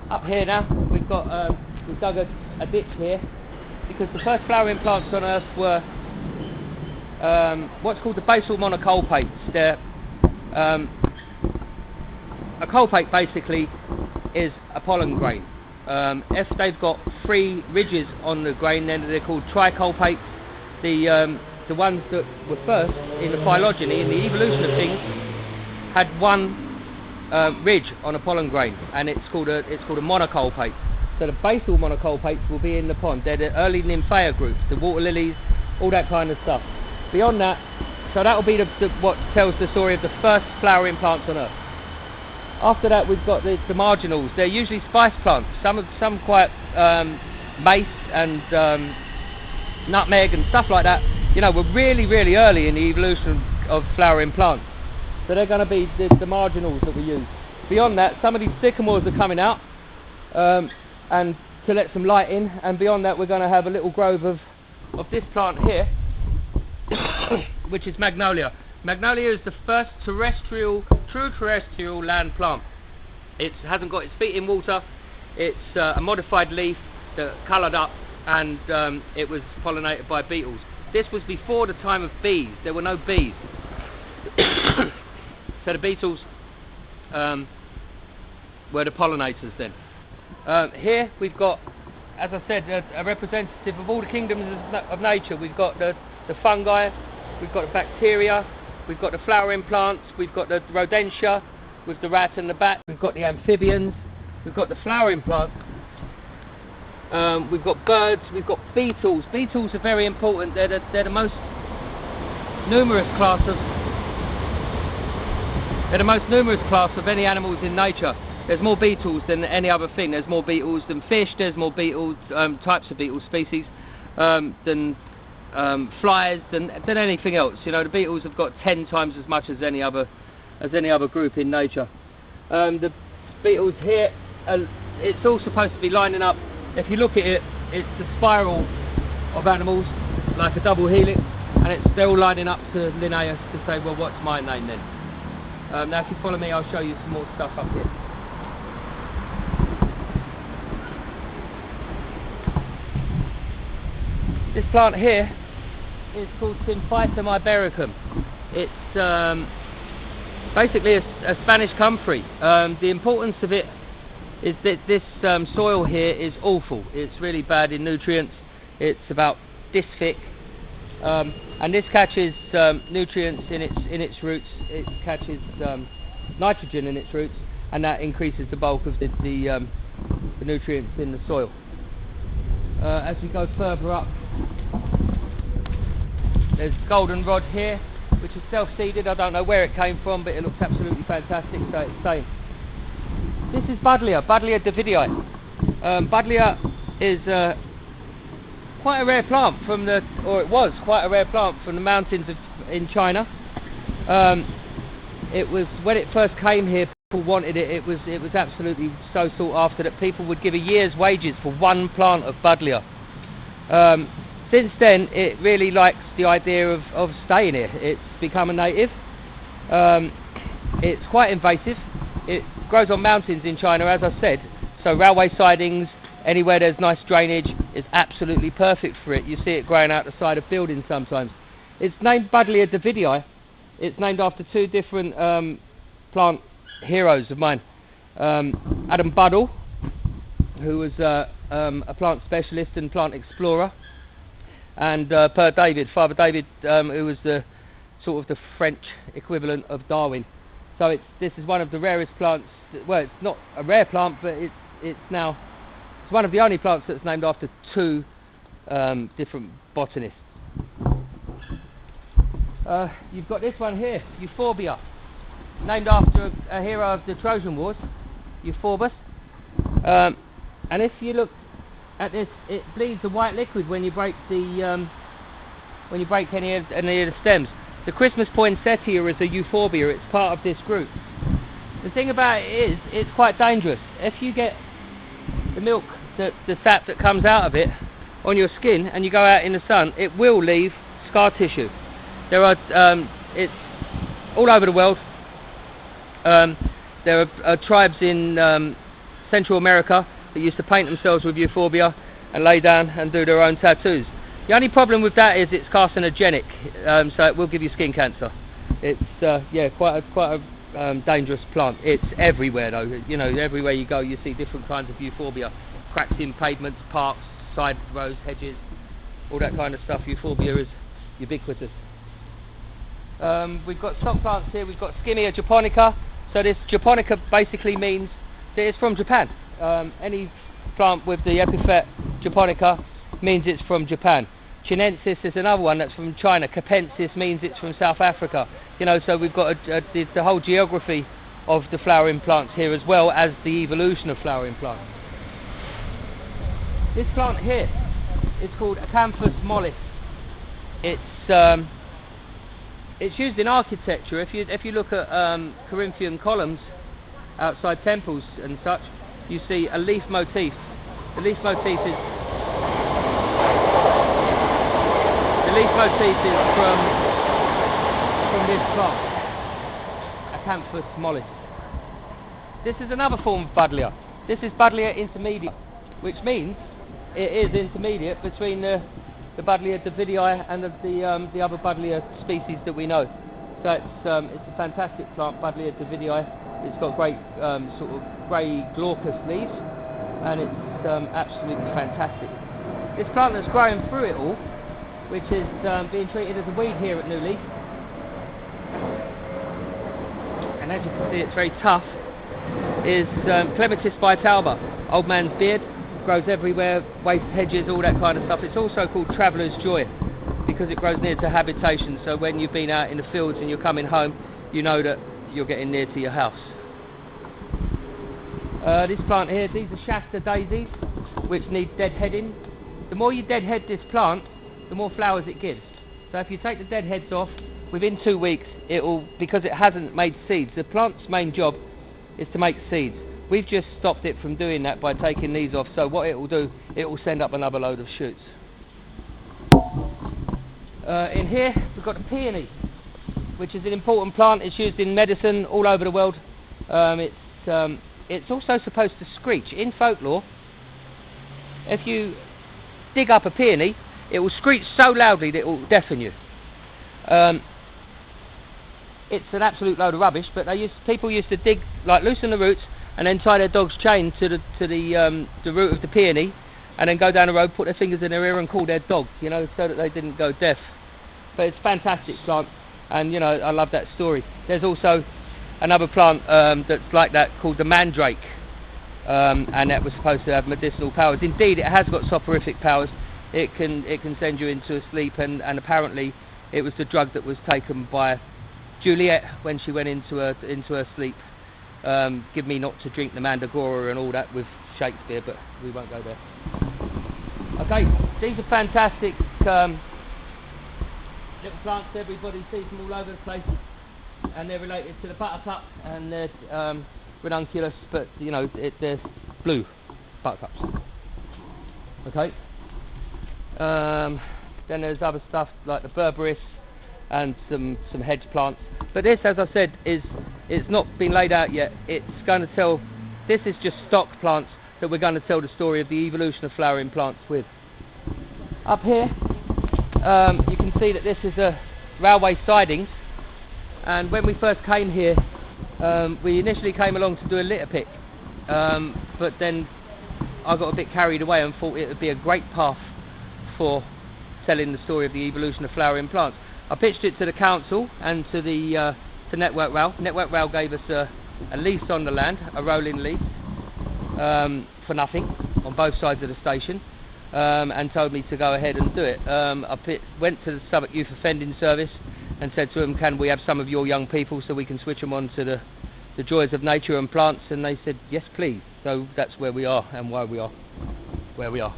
Up here now, we've got we've dug a ditch here because the first flowering plants on Earth were what's called the basal monocolpates. They're a colpate basically is a pollen grain. If they've got 3 ridges on the grain, then they're called tricolpates. The ones that were first in the phylogeny, in the evolution of things, had 1 ridge on a pollen grain, and it's called a monocolpate. So the basal monocolpates will be in the pond. They're the early nymphaea groups, the water lilies, all that kind of stuff. Beyond that, so that will be what tells the story of the first flowering plants on Earth. After that, we've got the marginals. They're usually spice plants. Some quite mace and nutmeg and stuff like that. You know, we're really early in the evolution of flowering plants. So they're going to be the marginals that we use. Beyond that, some of these sycamores are coming out and to let some light in. And beyond that, we're going to have a little grove of this plant here, which is magnolia. Magnolia is the first true terrestrial land plant. It hasn't got its feet in water. It's a modified leaf that coloured up, and it was pollinated by beetles. This was before the time of bees. There were no bees. So the beetles were the pollinators then. Here we've got, as I said, a representative of all the kingdoms of nature. We've got the fungi, we've got the bacteria, we've got the flowering plants, we've got the rodentia with the rat and the bat, we've got the amphibians, we've got the flowering plants, we've got birds, we've got beetles. Beetles are very important. They're the most numerous class of any animals in nature. There's more beetles than any other thing. There's more beetles than fish. There's more beetles, types of beetle species, than flies, than anything else. You know, the beetles have got 10 times as much as any other group in nature. The beetles here, it's all supposed to be lining up. If you look at it, it's a spiral of animals, like a double helix, and they're all lining up to Linnaeus to say, well, what's my name then? Now, if you follow me, I'll show you some more stuff up here. This plant here is called Symphytum ibericum. It's basically a Spanish comfrey. The importance of it is that this soil here is awful. It's really bad in nutrients. It's about this thick, and this catches nutrients in its roots. It catches nitrogen in its roots, and that increases the bulk of the nutrients in the soil. As we go further up, there's goldenrod here, which is self-seeded. I don't know where it came from, but it looks absolutely fantastic, so it's staying. This is Buddleia Buddleia. Buddleia is quite a rare plant it was quite a rare plant from the mountains in China. It was, when it first came here, people wanted it. It was absolutely so sought after that people would give a year's wages for 1 plant of Buddleia. Since then, it really likes the idea of staying here. It's become a native. It's quite invasive. It grows on mountains in China, as I said, so railway sidings, anywhere there's nice drainage, is absolutely perfect for it. You see it growing out the side of buildings sometimes. It's named Buddleia Davidii. It's named after 2 different plant heroes of mine. Adam Buddle, who was a plant specialist and plant explorer, and Father David, who was the sort of the French equivalent of Darwin. So this is one of the rarest plants. Well, it's not a rare plant, but it's one of the only plants that's named after 2 different botanists. You've got this one here, Euphorbia, named after a hero of the Trojan Wars, Euphorbus. And if you look at this, it bleeds a white liquid when you break any of the stems. The Christmas poinsettia is a euphorbia. It's part of this group. The thing about it is, it's quite dangerous. If you get the milk, the sap that comes out of it on your skin, and you go out in the sun, it will leave scar tissue. There are, it's all over the world. There are tribes in Central America that used to paint themselves with euphorbia and lay down and do their own tattoos. The only problem with that is it's carcinogenic, so it will give you skin cancer. It's yeah, quite a dangerous plant. It's everywhere though. You know, everywhere you go you see different kinds of euphorbia. Cracks in pavements, parks, side roads, hedges, all that kind of stuff. Euphorbia is ubiquitous. We've got stock plants here. We've got Skimmia japonica. So this japonica basically means that it's from Japan. Any plant with the epithet japonica means it's from Japan. Chinensis is another one that's from China. Capensis means it's from South Africa. You know, so we've got the whole geography of the flowering plants here, as well as the evolution of flowering plants. This plant here is called Acanthus mollis. It's used in architecture. If you look at Corinthian columns outside temples and such, you see a leaf motif. The leaf motif is from this plant, Acanthus mollis. This is another form of Buddleia. This is Buddleia intermedia, which means it is intermediate between the Buddleia davidii and the other Buddleia species that we know. So it's a fantastic plant, Buddleia davidii. It's got great sort of grey glaucous leaves, and it's absolutely fantastic. This plant that's growing through it all, which is being treated as a weed here at L.EAF, and as you can see it's very tough, is Clematis bitalba, old man's beard. Grows everywhere, waste hedges, all that kind of stuff. It's also called traveller's joy because it grows near to habitation, so when you've been out in the fields and you're coming home, you know that you're getting near to your house. This plant here, these are Shasta daisies, which need deadheading. The more you deadhead this plant, the more flowers it gives. So if you take the dead heads off, within 2 weeks, because it hasn't made seeds, the plant's main job is to make seeds. We've just stopped it from doing that by taking these off, so what it will do, it will send up another load of shoots. In here, we've got the peony, which is an important plant. It's used in medicine all over the world. It's also supposed to screech. In folklore, if you dig up a peony, it will screech so loudly that it will deafen you. It's an absolute load of rubbish, but people used to dig, like loosen the roots, and then tie their dog's chain to the root of the peony, and then go down the road, put their fingers in their ear and call their dog, you know, so that they didn't go deaf. But it's a fantastic plant, and you know, I love that story. There's also another plant that's like that called the mandrake, and that was supposed to have medicinal powers. Indeed, it has got soporific powers. It can send you into a sleep, and apparently it was the drug that was taken by Juliet when she went into her sleep. Give me not to drink the mandragora and all that with Shakespeare, but we won't go there. Okay, these are fantastic little plants. Everybody sees them all over the place, and they're related to the buttercup, and they're ranunculus, but you know they're blue buttercups. Okay. Then there's other stuff like the berberis and some hedge plants. But this, as I said, it's not been laid out yet. It's going to tell. This is just stock plants that we're going to tell the story of the evolution of flowering plants with. Up here, you can see that this is a railway sidings, and when we first came here, we initially came along to do a litter pick, but then I got a bit carried away and thought it would be a great path for telling the story of the evolution of flowering plants. I pitched it to the council and to the to Network Rail. Network Rail gave us a lease on the land, a rolling lease, for nothing on both sides of the station, and told me to go ahead and do it. I went to the Southwark Youth Offending Service and said to them, can we have some of your young people so we can switch them on to the joys of nature and plants, and they said yes please. So that's where we are and why we are where we are.